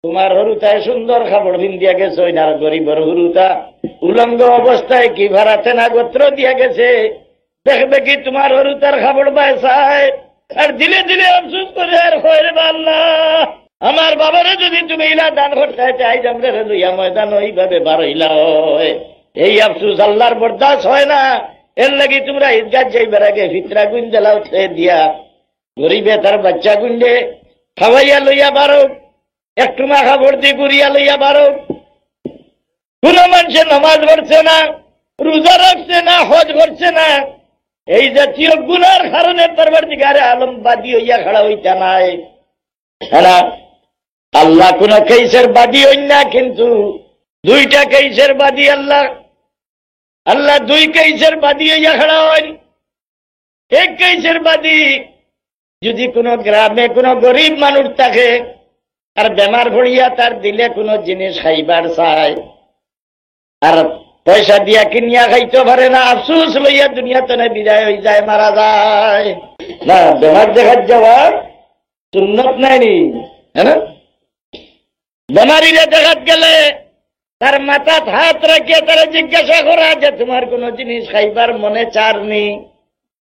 তোমার হরুতায় সুন্দর খাবড় ভিন দিয়া গেছে, ওই নার গরিবর হরুতা উলঙ্গ অবস্থায় কি ভাড়াতে না গোত্র দিয়া গেছে, দেখবে কি তোমার হরুতার খাবড় বায়সায় আর দিলে দিলে আফসুস করে আর হয়ে আল্লাহ আমার বাবারে যদি তুমি ইলা দান করতে চাই জামরে লইয়া ময়দান ওইভাবে বারইলা হয়, এই আফসুস আল্লাহর বরদাস্ত হয় না। এর লাগি তোমরা ঈদগাহ যাইবার আগে ফিতরা গুঞ্জলা উঠে দিয়া গরিবে তার বাচ্চা গুঞ্জে খাওয়াইয়া লইয়া বারো, একটু মাখা ভর্তি করিয়া লইয়া বারো। কোন মানুষে নমাজ পড়ছে না, রোজা রাখছে না, হজ করছে না, এই জাতীয় গুনার কারণে পরবর্তীকারে আলম বাদী হইয়া খাড়া হইতা নাই। আল্লাহ কোন কেসের বাদী হইন না, কিন্তু দুইটা কেসের বাদী আল্লাহ। আল্লাহ দুই কেসের বাদী হইয়া খাড়া হন। এক কেসের বাদী যদি কোন গ্রামে কোন গরিব মানুষ থাকে আর বেমার ভরিয়া তার দিলে কোন জিনিস খাইবার চায় আর পয়সা দিয়া কিনিয়া খাইতে পারে না, আফসুস লইয়া দুনিয়াতে বিদায় হয়ে যায়, মারা যায় না। বেমার দেখার যাওয়া সুন্নত নাইনি, হ্যাঁ। বেমারিরা দেখাত গেলে তার মাথাত হাত রাখিয়া তারা জিজ্ঞাসা করা যে তোমার কোন জিনিস খাইবার মনে চারনি,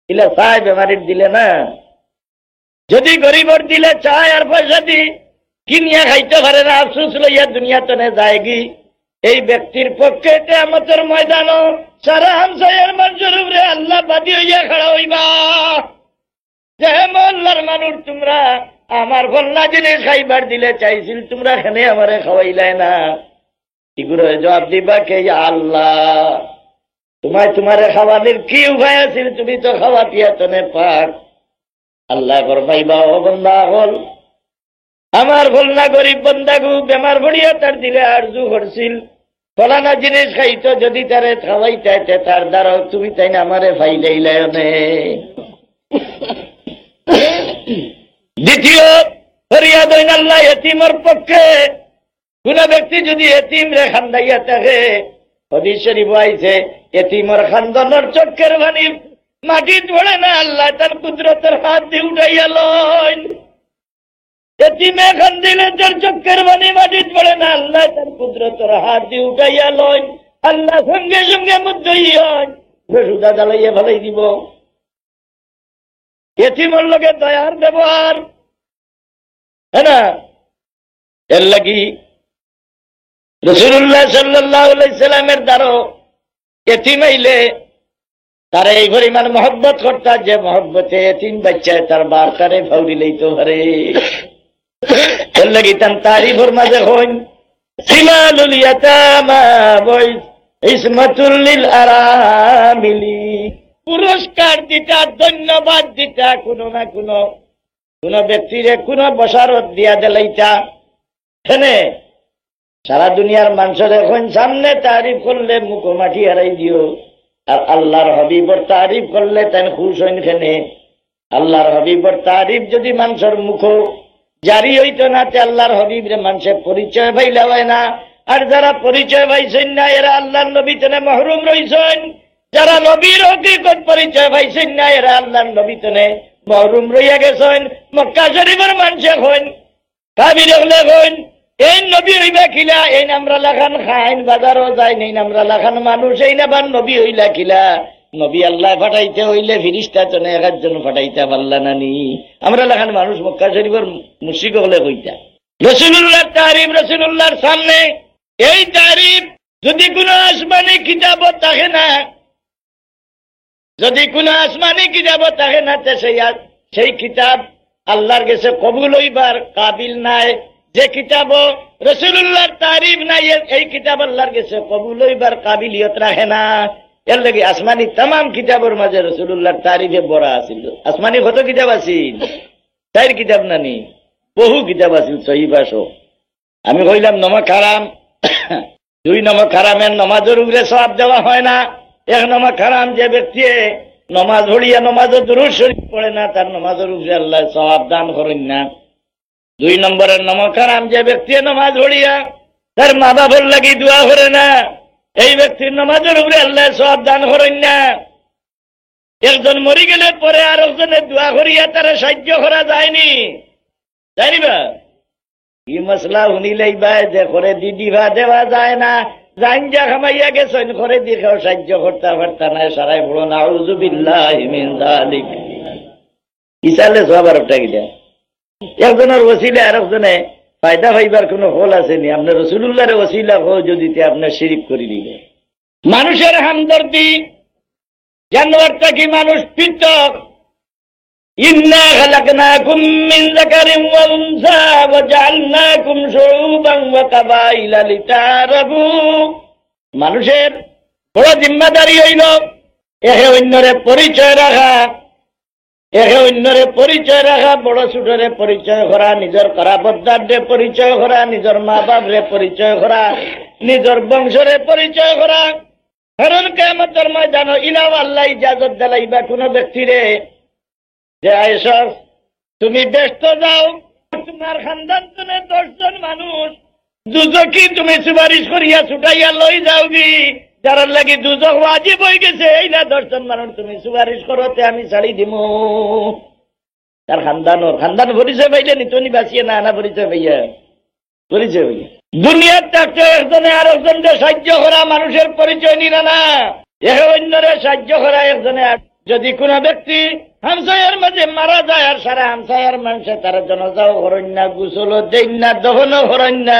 দিলে চায়, বেমারির দিলে না। যদি গরিবর দিলে চায় আর পয়সা দি কিনিয়া খাইতে পারে না, আফসুস লইয়া দুনিয়াতে যায় গি, এই ব্যক্তির পক্ষে কিয়ামতের ময়দানও সারা হামসায়ের মানুষের উপরে আল্লাহ বাদী হইয়া খাড়া হইবা যে মহল্লার মানুষ তোমরা আমার ফলনা জিনিস খাইবার দিলে চাইছিল, তোমরা এখানে আমারে খাওয়াইলাই না। এগুলো জবাব দিবা কে? আল্লাহ। তোমারে খাওয়ানোর কি উপায় আছিল? তুমি তো খাওয়া পিয়া তনে পাক। আল্লাহ ফরমাইবা, ও বন্দা হল আমার ফলনা গরিব বন্দাগু বেমার ভরিয়া তার দিলে আরজু করছিল ফলানা জিনিস খাইতো, যদি তারে খাওয়াইতে তার দ্বারাও তুমি তাই না আমারে ফাইলাইলাই। দ্বিতীয় ফরিয়াদ হইন আল্লাহ এতিমের পক্ষে। কোন ব্যক্তি যদি এতিম রে খান্দাইয়া থাকে, হাদিস শরীফ আইছে এতিমের খান্দনের চক্কের বাণী মাটি পড়ে না, আল্লাহ তার কুদরতের হাত দিয়ে উঠাইয়া লয়। এতিমে খান্দিলে তার চক্কের বাণী মাটি পড়ে না, আল্লাহ তার কুদরতের হাত দিয়ে উঠাইয়া লয়। আল্লাহ সঙ্গে সঙ্গে মুদ্দই হয়, সুদা জ্বালাইয়া ভালাই দিব। এতিমের লোকে দয়ার ব্যবহার, হ্যাঁ না। এর লাগি রাসূলুল্লাহ সাল্লাল্লাহু আলাইহি সাল্লামের দ্বারা এতিম আইলে তারা এই পরিমাণ মহব্বত করতা যে মহব্বতে এতিম বাচ্চায় তার বাপ তারে ফাউরি লইতে পারে। এর লাগি তার তারিফের মাঝে হইন সিলালুল ইয়াতামা ওয়া ইসমাতুল লিল আরামিলি, পুরস্কার দিতা, ধন্যবাদ দিতা, কোন না কোন ব্যক্তিরে কোন বসারত দিয়া দিলাইতা। হেনে সারা দুনিয়ার মানুষের এখন সামনে তারিফ করলে মুখ মাটি হারাই দিও, আর আল্লাহর হবিবর তারিফ করলে তাই খুশ হইন। খেনে আল্লাহর হবিবর তারিফ যদি মানুষের মুখ জারি হইতো না, তে আল্লাহর হবিবরে মানুষের পরিচয় পাইলা হয় না। আর যারা পরিচয় পাইছেন না এরা আল্লাহর নবী তেনে মহরুম রইছেন, যারা নবীর হকিকত পরিচয় পাইছেন না এরা আল্লাহর নবী তেনে মহরুম রইয়া গেছেন। মক্কা শরীফের মানুষে হইন, কাবির হলে হইন এই নবী হইবা খিলা, এই আমরা লাখান খাইন বাজারও যাই নেই আমরা লাখান মানুষ, এই নাবার নবী হইলা খিলা। নবী আল্লাহ ফাটাইতে হইলে ফিরিস্তা চনে একজন ফাটাইতে পারলা নানি, আমরা লাখান মানুষ মক্কা শরীফের মুশরিক হলে হইতা। রাসূলুল্লাহর তারিফ রাসূলুল্লাহর সামনে, এই তারিফ যদি কোন আসমানি কিতাবত থাকে না, যদি কোন আসমানি কিতাবত থাকে না, সেই কিতাব আল্লাহর কাছে কবুল হইবার কাবিল নাই। যে কিতাব রাসূলুল্লাহর তারিফ নাই, এই কিতাব আল্লাহর কাছে কবুল হইবার কাবিলিয়ত রাখে না। এর লাগি আসমানি তাম কিতাবের মাঝে রাসূলুল্লাহর তারিফে বড়া আছিল। আসমানি কত কিতাব আছিল? 4 কিতাব নানি, বহু কিতাব আছিল সহিহ। আমি কইলাম নমাজ হারাম, 2 নম্বর হারামের নমাজের উপরে সওয়াব দেওয়া হয় না। 1 নম্বর হারাম, যে ব্যক্তি নমাজ পড়িয়া নমাজে দুরূদ শরীফ পড়ে না, তার নমাজের উপরে আল্লাহ সওয়াব দান করেন না। 2 নম্বরের নম্বর হারাম, যে ব্যক্তি নমাজ পড়িয়া তার মা বাবার লাগি দোয়া করে না, এই ব্যক্তির নমাজের উপরে আল্লাহ সওয়াব দান করেন না। একজন মরি গেলে পরে আর একজনের দোয়া করিয়া তারা সাহায্য করা যায়নি, জানিবা ই মশলা শুনিলেই বাই যে করে দিদিভা দেওয়া যায় না, জাইন যা খামাইয়া গেছেন করে দিকেও সাহায্য করতে পারতা না, সারাই বলো নাউযু বিল্লাহি মিন যালিক। ইসালে সবার ওটা গিলা একজনের ওসিলা আর একজনে ফায়দা পাইবার কোন ফল আসেনি। আপনার রাসূলুল্লাহর ওসিলা হো যদি আপনার শিরিক করে দিলে। মানুষের হামদর্দি জানোয়ার থেকে মানুষ পৃথক। ইন্না খালাকনাকুম মিন যাকারিন ওয়া উনসা ওয়া জাআলনাকুম শুউবান ওয়া কাবাইলা লিতারাফু। মানুষের বড় জিম্মাদারি হইল একে অন্যরে পরিচয় রাখা, একে অন্যরে পরিচয় রাখা, বড় ছোটরে পরিচয় করা, নিজের করাবদ্দারে পরিচয় করা, নিজের মা বাপরে পরিচয় করা, নিজের বংশরে পরিচয় করা। কারণ কিয়ামতের ময়দানে ইনাও আল্লাহ ইজাজত দিলাইবা কোন ব্যক্তিরে যে আয়েশা তুমি ব্যস্ত যাও, তোমার খানদান তুমি 10 জন মানুষ দুজকি তুমি সুপারিশ করিয়া ছুটাইয়া লই যাওগি, যারা লাগি দুজক ওয়াজিব হয়ে গেছে, এই না 10 জন মানুষ তুমি সুপারিশ করতে আমি ছাড়ি দিমু। তার খানদান পরিচয় পাইলে নিতনি বাঁচিয়ে না আনা পরিচয় পাইয়া পরিচয় পাইয়া দুনিয়ার থাকতে একজনে আর একজনকে সাহায্য করা মানুষের পরিচয় নিল না, একে অন্যরে সাহায্য করা একজনে। যদি কোন ব্যক্তি হামসায়ার মাঝে মারা যায় আর সারা হামসায়ার মানুষে তারা জনজাও করেন না, গোসলও দেন না, দহনও করেন না,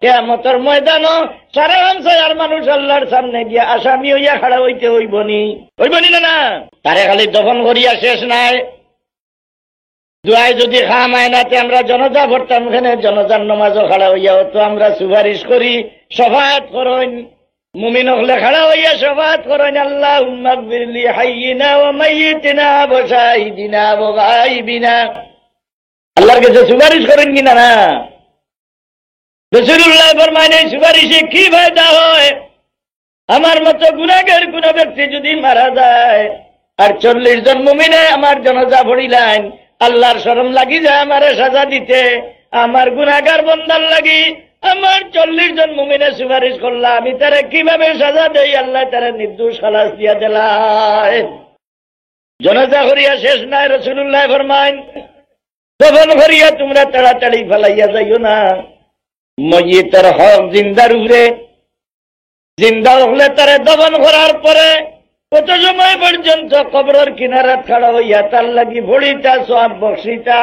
কিয়ামতের ময়দানও সারা হামসায়ার মানুষ আল্লাহর সামনে গিয়া আসামি হইয়া খাড়া হইতে হইবনি না। তারে খালি দফন করিয়া শেষ নাই, দুয়ায় যদি খামায় নাতে আমরা জনজা ভরতাম, এখানে জনজার নমাজও খাড়া হইয়া হতো আমরা সুপারিশ করি, শফাআত করেন। মুমিন হলে খাড়া হইয়া শফাআত করেন, আল্লাহুম্মা গফিরলি হাইয়িনা ওয়া মাইয়িতিনা ওয়া শাহিদিনা ওয়া গায়বিনা। আল্লাহর কাছে সুপারিশ করেন কিনা না? রাসূলুল্লাহ ফরমায়েন এই সুপারিশে কি ফায়দা হয়? আমার মতো গুনাহগার কোন ব্যক্তি যদি মারা যায় আর 40 জন মুমিনে আমার জনাজা পড়িলেন, আল্লাহর শরম লাগি যায় আমারে সাজা দিতে, আমার গুনাহগার বান্দার লাগি আমার 40 জন মুমিনে সুপারিশ করলা, আমি তারে কিভাবে সাজা দেই? আল্লাহ তারে নির্দোষ খালাস দিয়া দিলায়। জনাজা করিয়া শেষ নাই, রাসূলুল্লাহ ফরমায়েন দফন করিয়া তোমরা তাড়াতাড়ি ফেলাইয়া যাইও না, মইয়িতের হক জিন্দার উপরে। জিন্দা হলে তারে দফন করার পরে কত সময় পর্যন্ত কবরের কিনারে খাড়া হইয়া তার লাগি ভরিতা সওয়াব বখশিতা,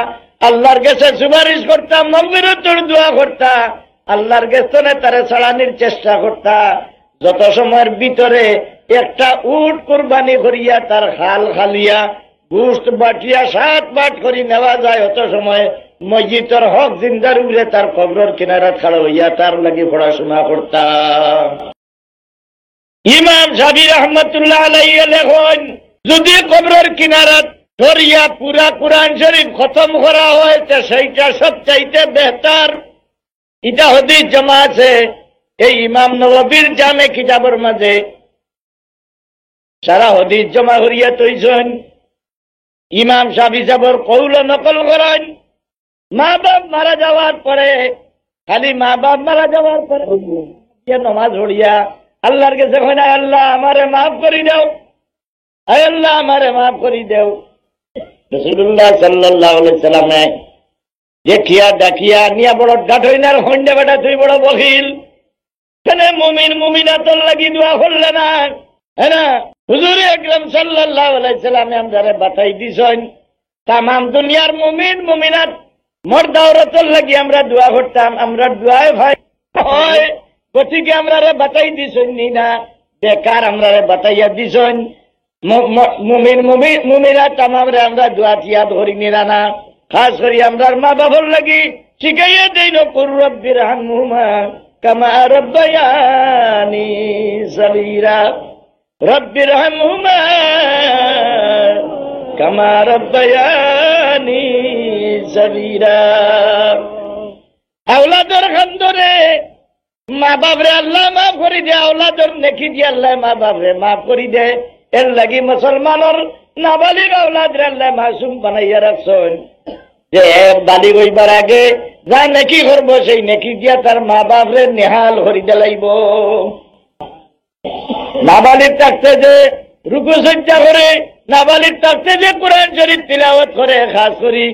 আল্লাহর কাছে সুপারিশ করতা, মাগফিরাতের দোয়া করতা, আল্লাহর কাছে তারে ছাড়ানির চেষ্টা করতা। যত সময়ের ভিতরে একটা উট কুরবানি করিয়া তার খাল খালিয়া গোশত বাটিয়া 7 বাট করি নেওয়া যায়, অত সময় মসজিদের হক জিন্দার উপরে তার কবরের কিনারে খাড়া হইয়া তার লাগি পড়াশোনা করতা। ইমাম শাফি রহমাতুল্লাহ আলাইহি লেখেন যদি কবরের কিনারাত ধরিয়া পুরা কুরআন শরীফ খতম করা হয় তো সেইটা সবচাইতে বেহতর। এটা হাদিস জমা আছে এই ইমাম নববীর জামে কিতাবের মাঝে, সারা হাদিস জমা করিয়া তৈছেন। ইমাম শাফি সাহেবের কৌল নকল করেন, মা বাপ মারা যাওয়ার পরে, খালি মা বাপ মারা যাওয়ার পরে নামাজ পড়িয়া আল্লাহর কাছে কয় আল্লাহ আমারে মাফ করি দাও, আয় আল্লাহ আমারে মাফ করি দাও। রাসূলুল্লাহ সাল্লাল্লাহু আলাইহি সাল্লামে দেখিয়া ডাকিয়া নিয়া বড় ডাঠইনার হন্ডে বেটা তুই বড় বখিল, কেন মুমিন মুমিনাতর লাগি দোয়া করলে না? হ্যাঁ হুজুর আকরাম সাল্লাল্লাহু আলাইহি সাল্লামে আমরারে বাতাই দিছেন তামাম দুনিয়ার মুমিন মুমিনাত মর্দ আওরাতর লাগি আমরা দোয়া করতাম, আমরা দোয়ায় ভাই হয় গতিকে আমরারে বাতাই দিছেন না, বেকার আমরারে বাতাইয়া দিছেন। মুমিন মুমিনা তামামরে আমরা দোয়া তিয়া ধরি নিরা না, খাস করি আমরার মা বাবার লাগি শিখাইয়া দেই নকুর রব্বির হামহুমা কামা রব্বায়ানি সগীরা, রব্বির হামহুমা কামা রব্বায়ানি সগীরা। আওলাদের খান্দরে মা বাপরে আল্লাহ মাফ করি দে, আওলাদের নেকি দিয়ে আল্লাহ মা বাপরে মাফ করি দে। এর লাগি মুসলমানের নাবালিগ আওলাদরে আল্লাহ মাসুম বানাইয়া রাখছেন যে বালিগ হইবার আগে যা নেকি করবো সেই নেকি দিয়া তার মা বাপরে নেহাল করি দিলাইব। নাবালিগ থাকতে যে রুকু সজ্জা করে, নাবালিগ থাকতে যে কোরআন শরীফ তিলাওয়াত করে, খাস করি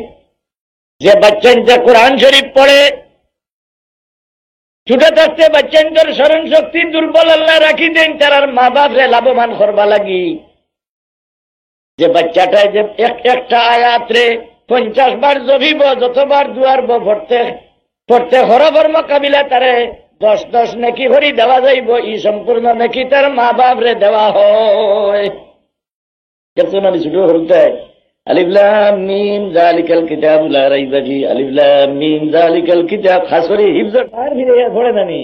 যে বাচ্চা যে কোরআন শরীফ পড়ে ছোট থাকতে বাচ্চাদের স্মরণ শক্তি দুর্বল আল্লাহ রাখি দেন, তার মা বাপরে লাভবান করবা লাগি। যে বাচ্চাটায় যে একটা আয়াতরে 50 বার জবিব, যতবার দুয়ারব পড়তে পড়তে হরফর মোকাবিলা তারে 10 নেকি হরি দেওয়া যাইব। ই সম্পূর্ণ নেকি তার মা বাপরে দেওয়া হয়। ছোট হরতে আলিফ লাম মিম যালিকাল কিতাবু লা রাইবা ফি, আলিফ লাম মিম যালিকাল কিতাব, খাস করে হিফজ আর ফিরে পড়ে জানি।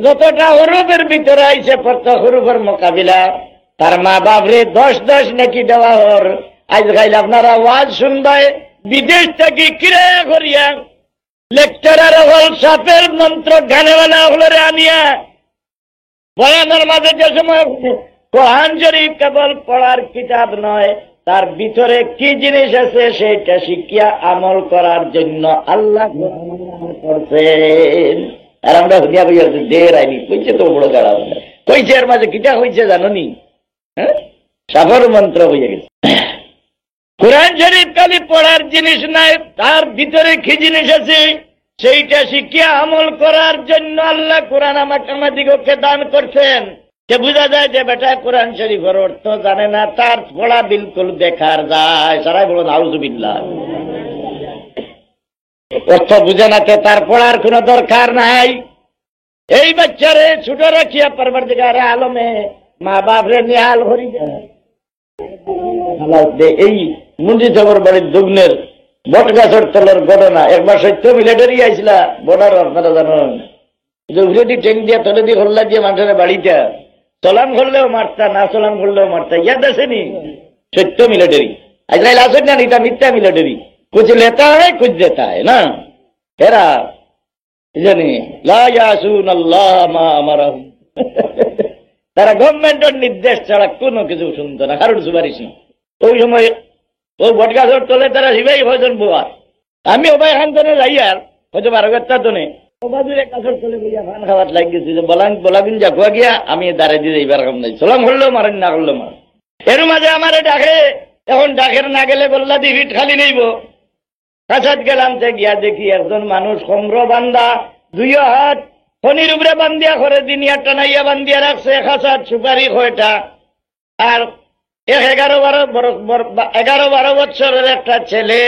যতটা হরফের ভিতরে আইছে প্রত্যেক হরফের মোকাবিলা তার মা বাপরে 10 নেকি দেওয়া হর। আজ গাইলে আপনারা ওয়াজ শুনবাই বিদেশ থেকে কিরে করিয়া লেকচারার হল সাপের মন্ত্র গানেওয়ালা হলরে আনিয়া বয়ানের মাঝে যে সময় কোরআন শরীফ কেবল পড়ার কিতাব নয়, তার ভিতরে কি জিনিস আছে সেটা শিখিয়া আমল করার জন্য আল্লাহ করছেন। আর আমরা হুদিয়া বইয়া দের আইনি কইছে তো বড় গাড়া কইছে, এর মাঝে কিটা হয়েছে জানি? হ্যাঁ, সাফর মন্ত্র হয়ে গেছে। কোরআন শরীফ খালি পড়ার জিনিস নাই, তার ভিতরে কি জিনিস আছে সেইটা শিখিয়া আমল করার জন্য আল্লাহ কোরআন আমাদিগকে দান করছেন। যে বোঝা যায় যে বেটা কোরআন শরীফের অর্থ জানে না, তার পড়া বিলকুল বেকার যায়। সারাই বলো নাউজুবিল্লাহ। অর্থ বুঝে না তো তার পড়ার কোন দরকার নাই। এই বাচ্চারে ছোট রাখিয়া পরবর্তীকার আলমে মা বাপরে নিহাল হরি এই মুন্ডি খবর বাড়ির দুগ্নের বট গাছের তলের ঘটনা। একবার সত্য মিলিটারি আইসলা বর্ডার, আপনারা জানেন যে উঠে ট্রেন দিয়া তলে দিয়ে হল্লা দিয়ে মানুষের বাড়িটা চলান করলেও মারতা, না চলান করলেও মারতা। ইয়াদ আসেনি? সত্য মিলিটারি আজকাল আসেন না, এটা মিথ্যা মিলিটারি। কুছ লেতা হয় কুছ দেতা হয় না। এরা জানি লা ইয়াসুন আল্লাহ মা আমারাহুম, তারা গভর্নমেন্টের নির্দেশ ছাড়া কোনো কিছু শুনতো না, কারোর সুপারিশ না। ওই সময় ওই বটগাছের তলে তারা সিবাই হয়েছেন বোয়ার। আমি ওবাই খান তনে যাই আর হয়তো 12 তনে ওবাদুরে গাছের তলে বইয়া খান খাওয়ার লাগি গেছি যে বলাবিন যা খুয়া গিয়া আমি দাঁড়াই দিয়ে এইবার কাম নাই। চলাম করলেও মারেন, না করলেও মার। এর মাঝে আমার ডাকে, এখন ডাকের না গেলে বললা দি ভিট খালি নেইব। কাছাত গেলাম, গিয়া দেখি একজন মানুষ কমর বান্ধা, 2 হাত খনির উপরে বান্ধিয়া করে দিনিয়া টানাইয়া বান্ধিয়া রাখছে। খাসাত সুপারি কয়টা, আর 11-12 বছরের একটা ছেলে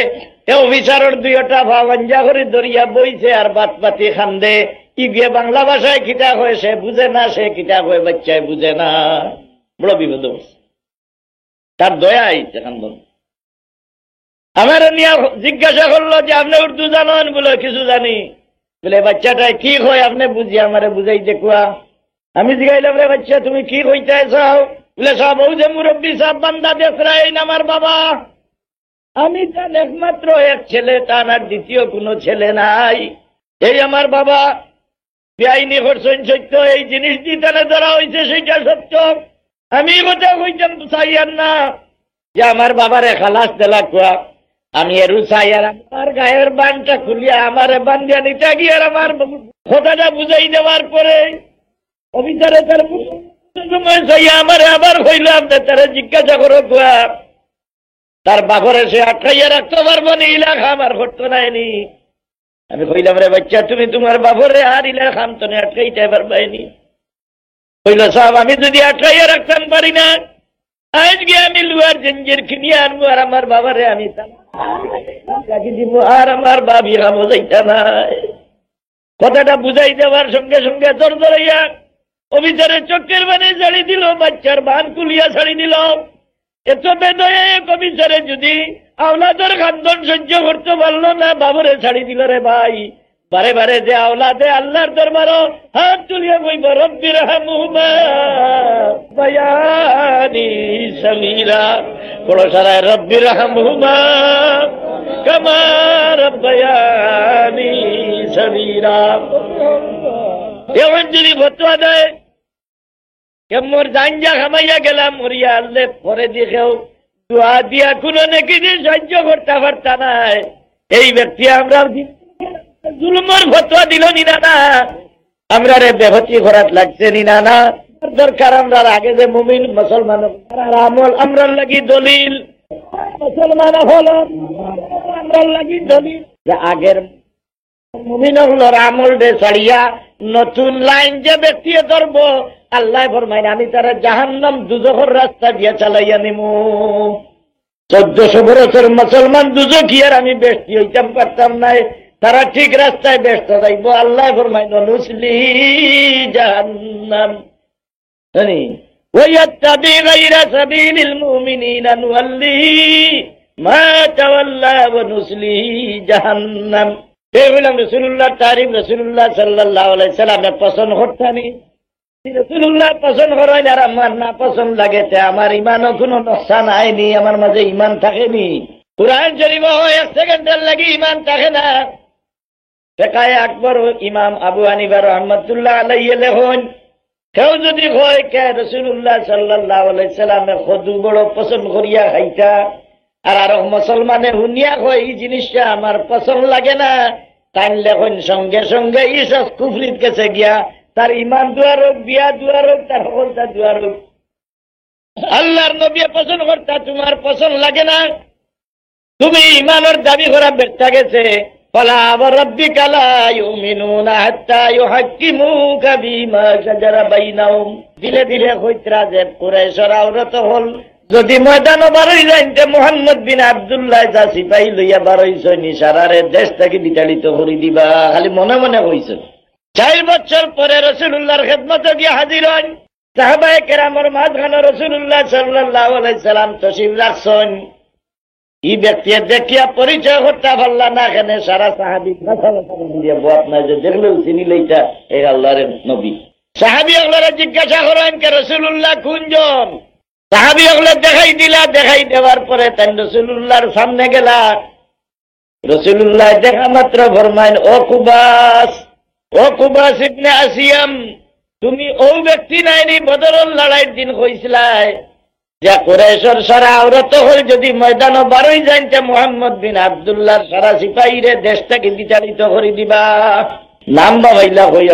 অফিসারের 2টা ভাবাঞ্জা করে দরিয়া বইছে আর বাত পাতি খান্দে। ই গিয়ে বাংলা ভাষায় কিতা হয় সে বুঝে না, সে কিতা হয় বাচ্চায় বুঝে না। বড় বিপদ তার দয়া আইছে খান্দন। আমার নিয়ে জিজ্ঞাসা করলো যে আপনি উর্দু জানেন? বলে কিছু জানি। বলে বাচ্চাটাই কি হয় আপনি বুঝি আমারে বুঝাই দেখুয়া। আমি জিগাইলাম রে বাচ্চা তুমি কি কইতে চাও? বলে সাহেব ও যে মুরব্বী সাহেব বান্দা দেশরাইন আমার বাবা, আমি তার একমাত্র এক ছেলে, তার আর দ্বিতীয় কোনো ছেলে নাই। এই আমার বাবা বেআইনি করছেন সত্য, এই জিনিস দিয়ে তাহলে ধরা হয়েছে সেইটা সত্য। আমি কথা কইতাম চাইয়ার না যে আমার বাবারে খালাস দেলা কুয়া। আমি এরু চাই আর আমার গায়ের বানটা খুলিয়া আমারে বান্ধিয়া নিতে গিয়ে আর আমার কথাটা বুঝাই দেওয়ার পরে অফিসারে তার সময় চাইয়া আমারে আবার হইল আপনি তারা জিজ্ঞাসা করো কুয়া তার বাঘরে সে আটকাইয়া রাখতে পারবো না, ইলাকা আমার করতো নাইনি। আমি কইলাম রে বাচ্চা তুমি তোমার বাবরে আর ইলাকা খামতনে আটকাইতে পারবাইনি। কইল সাহেব আমি যদি আটকাইয়া রাখতাম পারি না, আজকে আমি লুয়ার জঞ্জির কিনিয়ে আনবো আর আমার বাবারে আমি রাখি দিব আর আমার বাবি খামো যাইতা নাই। কথাটা বুঝাই দেওয়ার সঙ্গে সঙ্গে তোর ধরাইয়া অফিসারের চোখের বানে ছাড়ি দিল, বাচ্চার বান কুলিয়া ছাড়ি দিল। এত বেদয়ে অফিসারে যদি আওলাদের খান্দন সহ্য করতে পারলো না, বাবরে ছাড়ি দিল রে ভাই। বারে বারে যে আওলাদে আল্লাহর দরবারও হাত তুলিয়া কইব রব্বি রহমহুমা বায়ানি সগীরা, বড় সারা রব্বি রহমহুমা কামা রব্বায়ানি সগীরা। এমন যদি ফতোয়া দেয় কেমন জাঞ্জা খামাইয়া গেলাম মরিয়া আল্লে পরে দেখেও দোয়া দিয়া কোনো নাকি যে সহ্য করতে পারতা নাই, এই ব্যক্তি আমরা জুলুমের ফতোয়া দিল নি না, আমরা রে বেহতি করাত লাগছে নি না। দরকার আমরা আগে যে মুমিন মুসলমান আমল আমরা লাগি দলিল, মুসলমান হল আমরা লাগি দলিল যে আগের মুমিন হলোর আমল রে ছাড়িয়া নতুন লাইন যে ব্যক্তি ধরব আল্লাহ ফরমাইন আমি তারা জাহান্নাম দুজখের রাস্তা দিয়ে চালাইয়া নিমু। 1400 বছর মুসলমান দুজখী আর আমি বেশি হইতাম পারতাম নাই, তারা ঠিক রাস্তায় ব্যস্ত যাইব। আল্লাহ ফরমাইন নুসলি জাহান্নাম ওয়ায়াত্তাবি গায়রা সাবিলিল মুমিনিনা নুওয়াল্লিহি মা তাওয়াল্লা ওয়া নুসলিহি জাহান্নাম। এই বললাম রাসূলুল্লাহ তারিফ রাসূলুল্লাহ সাল্লাল্লাহু আলাইহি সাল্লামে পছন্দ করতানি, রাসূলুল্লাহ পছন্দ করেন আর আমার না পছন্দ লাগে তে আমার ইমানও কোনো নকশান আইনি, আমার মাঝে ইমান থাকেনি। কুরআন শরীফ 1 সেকেন্ডের লাগি ইমান থাকে না। ফিকায়ে আকবর ইমাম আবু হানিফা রাহমাতুল্লাহ আলাইহি লেখেন কেউ যদি হয় কে রাসূলুল্লাহ সাল্লাল্লাহু আলাইহি সাল্লামে খদু বড় পছন্দ করিয়া খাইতা আর আরো মুসলমানে হুনিয়া হয় এই জিনিসটা আমার পছন্দ লাগে না, তাই লেখন সঙ্গে সঙ্গে ইসব কুফরিত গেছে গিয়া তার ইমান দুয়ার হোক, বিয়া দুয়ার হোক, তার সকলটা দুয়ার হোক। আল্লাহর নবী পছন্দ করতা তোমার পছন্দ লাগে না, তুমি ইমানের দাবি করা ব্যর্থ গেছে। ফালা ওয়ারাব্বিকা লা ইউমিনুনা হাত্তা ইউহাক্কিমুকা বিমা শাজারা বাইনাহুম। ধীরে ধীরে কইতরা যে কুরাইশের আওরত হল যদি ময়দানও বারোই যাইতে মুহাম্মদ বিন আব্দুল্লাহ যা সিপাহী লইয়া বারোইছ নিসারারে দেশ থেকে বিতাড়িত করে দিবা, খালি মনে মনে কইছ। 4 বছর পরে রাসূলুল্লাহর খেদমতে গিয়ে হাজির হন। সাহাবায়ে কেরামের মাঝখানে রাসূলুল্লাহ সাল্লাল্লাহু আলাইহি সাল্লাম তশরিফ রাখছেন। এই ব্যক্তি দেখিয়া পরিচয় করতে পারলা না, এখানে সারা সাহাবী দিয়ে বাত নাই যে দেখলেও চিনি লইতা এই আল্লাহর নবী। সাহাবী ওগুলোরা জিজ্ঞাসা করেন কে রাসূলুল্লাহ কোনজন? সাহাবী ওগুলো দেখাই দিলা, দেখাই দেওয়ার পরে তাই রাসূলুল্লাহর সামনে গেলা। রাসূলুল্লাহ দেখা মাত্র ফরমাইন ও কুবাস ইবনে আসিয়াম, তুমি ও ব্যক্তি নাইনি বদরের লড়াইয়ের দিন কইছিলাই যে কুরাইশের সারা আওরত হল যদি ময়দানও বারোই যাইতে মুহাম্মদ বিন আব্দুল্লাহর সারা সিপাহীরে দেশ থেকে বিতাড়িত করে দিবা। নাম বা পাইলা হই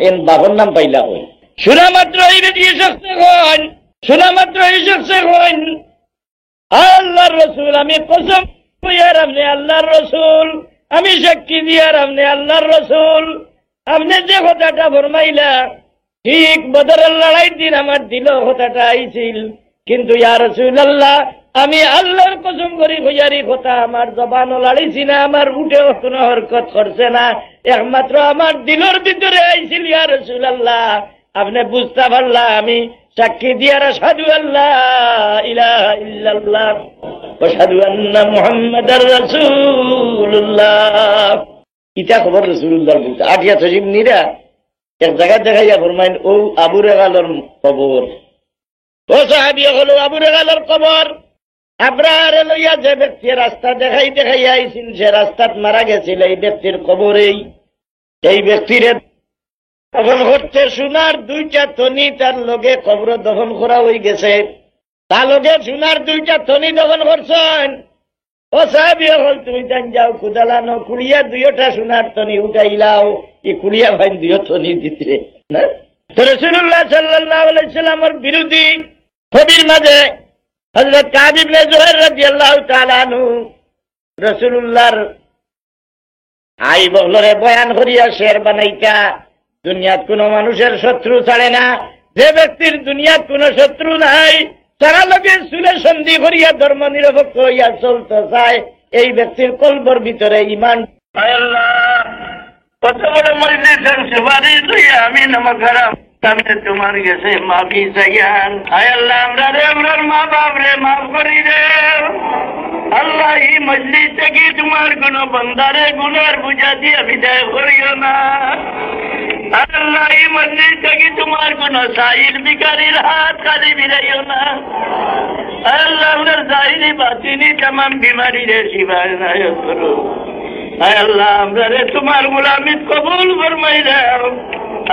এর বাবর নাম পাইলা হই। শোনা মাত্র এই বেরিয়ে শক্ত হন, শোনা মাত্র এই শক্ত হন আল্লাহর রসুল, আমি কসম কইয়ার আপনি আল্লাহর রসুল, আমি সাক্ষী দিয়ার আপনি আল্লাহর রসুল। আপনি যে কথাটা ফরমাইলা ঠিক বদরের লড়াইয়ের দিন আমার দিল কথাটা আইছিল, কিন্তু ইয়া রাসূলুল্লাহ আমি আল্লাহর কসম করি কইয়ারি কথা আমার জবানও লাড়িছি না, আমার উঠেও কোনো হরকত করছে না, একমাত্র আমার দিলের ভিতরে আইছিল ইয়া রাসূলুল্লাহ। আপনি বুঝতে পারলা আমি সাক্ষী দিয়ার আশহাদু আল্লা ইলাহা ইল্লাল্লাহ ওয়া আশহাদু আন্না মুহাম্মাদার রাসূলুল্লাহ। ইটা খবর রাসূলুল্লাহ বলতে আটিয়া তজিম নিরা এক জায়গা দেখাইয়া ফরমাইন ও আবু রেগালের কবর। ও সাহাবী হলো আবু রেগালের কবর। আব্রাহারে লইয়া যে ব্যক্তি রাস্তা দেখাই দেখাইয়া আইছিল সে রাস্তাত মারা গেছিল এই ব্যক্তির কবরেই। এই ব্যক্তির দফন করতে সোনার 2টা থনি তার লগে কবর দফন করা হয়ে গেছে, তার লগে সোনার 2টা থনি দফন করছেন। ও সাহাবী হল তুমি জান যাও খুদালানো কুড়িয়া 2টা সোনার থনি উঠাইলাও, এই কুড়িয়া ভাই 2 থনি দিতে না। তো রাসূলুল্লাহ সাল্লাল্লাহু আলাইহি সাল্লামের বিরোধী কবির মাঝে হযরত কাব ইবনে জুহাইর রাদিয়াল্লাহু তাআলা আনহু রাসূলুল্লাহর আই বহলরে বয়ান করিয়া শের বানাইতা দুনিয়াত কোনো মানুষের শত্রু ছাড়ে না, যে ব্যক্তির দুনিয়াত কোনো শত্রু নাই তারা লোকে সুলে সন্ধি করিয়া ধর্ম নিরপেক্ষ হইয়া চলতে চায়, এই ব্যক্তির কলবর ভিতরে ইমান। আল্লাহ কত বড় মজলিসের সুপারিশ লইয়া আমি নামাজ হারাম সামনে তোমার গেছে মাফি চাইয়ান। হায় আল্লাহ আমরা রে আমরার মা বাপ রে মাফ করি রে আল্লাহ। এই মজলিস থেকে তোমার কোন বন্দারে গুনার বুঝা দিয়ে বিদায় করিও না আল্লাহ। এই মজলিস থেকে তোমার কোন সাইল বিকারীর হাত খালি বিরাইও না আল্লাহ। আপনার জাহিরি বাতিনি তামাম বিমারি রে শিবায় নায় করো। হায় আল্লাহ আমরা রে তোমার গোলামিত কবুল ফরমাই দাও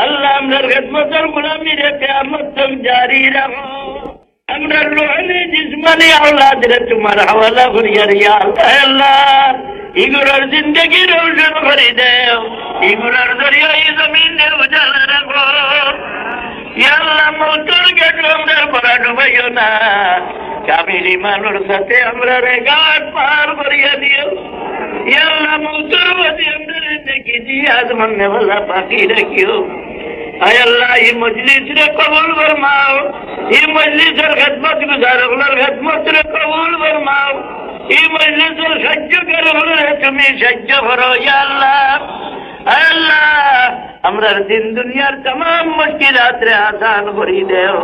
আল্লাহ। আমরার খেদমতের গোলামি রে কিয়ামত তক জারি রাখো। আমরার রুহানি জিসমানি আওলাদ রে তোমার হাওয়ালা করিয়া রিয়া আল্লাহ। ইগুলোর জিন্দগি রোশন করে দেও, ইগুলোর জরিয়া এই জমিনে উজালা রাখো ইয়া আল্লাহ। মৌতের গেট আমরার পরা ডুবাইও না কামিল ইমানের সাথে আমরা রেগাট পার করিয়া দিও। ইয়া আল্লাহ মৌতের বাদী আমরা দেখি জিয়াদ মাননে वाला বাকি রাখিও। আয় আল্লাহ এই মজলিস রে কবুল ফরমাও, এই মজলিসের খিদমত গুজারগুলোর খিদমত রে কবুল ফরমাও, এই মজলিসের সাহায্যকারীগুলোর তুমি সাহায্য করো ইয়া আল্লাহ। আয় আল্লাহ আমরা দিন দুনিয়ার तमाम মুশকিলাত রে আসান করে দেও।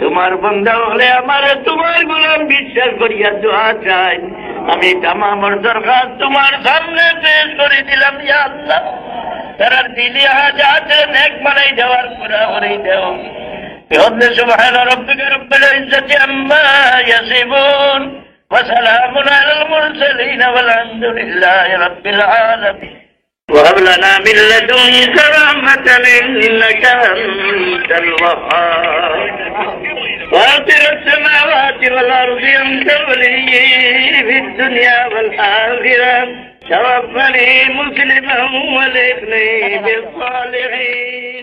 তোমার বান্দা হলে আমার তোমার গোলাম বিশ্বাস করিয়া দোয়া চাই। আমি तमाम দরখাস্ত তোমার সামনে পেশ করে দিলাম ইয়া আল্লাহ। তার দিলি হাজাত নেক বানাই দেওয়ার পুরা করে দেও। বিহদ্দ সুবহান রাব্বিকা রব্বিল ইজ্জাতি আম্মা ইয়াসিফুন ওয়া সালামুন আলাল মুরসালিন ওয়ালহামদুলিল্লাহি রাব্বিল আলামিন। وهب لنا من لدنك رحمة إنك أنت الوهاب فاطر السماوات والأرض أنت وليي في الدنيا والآخرة توفني مسلما والحقني بالصالحين.